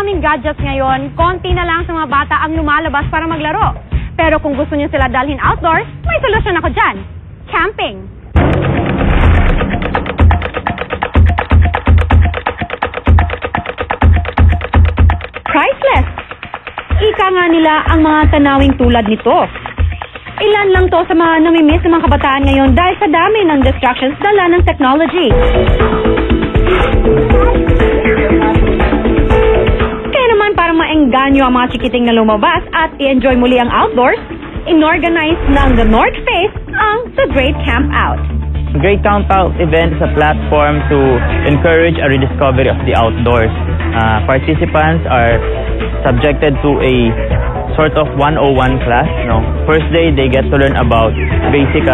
daming gadgets ngayon, konti na lang sa mga bata ang lumalabas para maglaro. Pero kung gusto niyo sila dalhin outdoors, may solusyon ako dyan. Camping. Priceless. Ika nga nila ang mga tanawing tulad nito. Ilan lang to sa mga namimiss ng mga kabataan ngayon dahil sa dami ng distractions dala ng technology. Kaya naman para maengganyo ang mga chikiting na lumabas at i-enjoy muli ang outdoors, inorganize ng The North Face ang The Great Camp Out. The Great Camp Out event is a platform to encourage a rediscovery of the outdoors. Participants are subjected to a sort of 101 class. First day, they get to learn about basic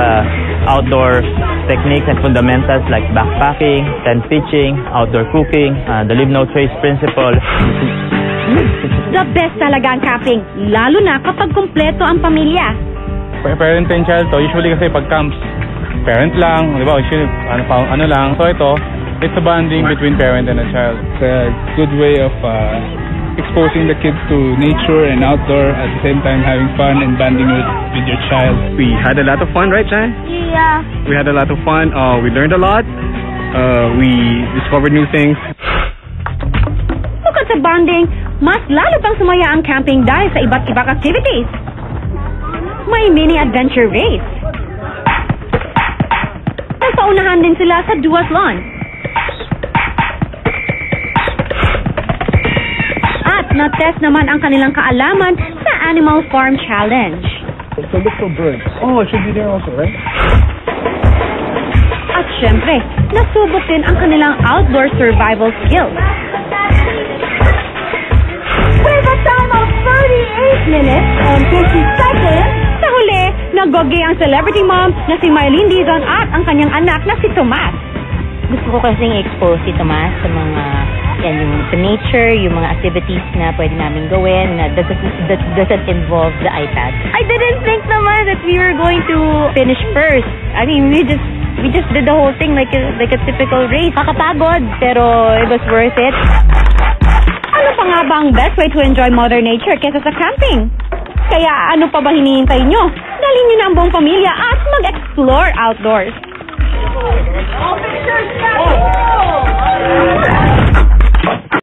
outdoor techniques and fundamentals like backpacking, tent pitching, outdoor cooking, the leave no trace principle. The best talaga ang camping, lalo na kapag kumpleto ang pamilya. Parent and child to, usually kasi pag camps, parent lang, di ba? Usually, ano lang. So ito, it's a bonding between parent and a child. It's a good way of exposing the kids to nature and outdoor, at the same time having fun and bonding with your child. We had a lot of fun, right, Chan? Yeah. We had a lot of fun. We learned a lot. We discovered new things. Bukod sa bonding, mas lalo pang sumaya ang camping dahil sa iba't ibang activities. May mini adventure race. Nagpaunahan din sila sa duathlon. At na-test naman ang kanilang kaalaman sa Animal Farm Challenge. So look for birds. Oh, it should be there also, right? At syempre, nasubok din ang kanilang outdoor survival skills. With a time of 38 minutes and 50 seconds, sa huli, naggogi ang celebrity mom na si Mylene Dizon at ang kanyang anak na si Tomas. Gusto ko kasing expose si Tomas sa mga yung sa nature, yung mga activities na pwede namin gawin na doesn't involve the iPad. I didn't think naman that we were going to finish first. I mean, we just did the whole thing like a typical race. Kakapagod, pero it was worth it. Ano pa nga ba ang best way to enjoy Mother Nature kesa sa camping? Kaya ano pa ba hinihintay nyo? Dalhin nyo na ang buong pamilya at mag-explore outdoors.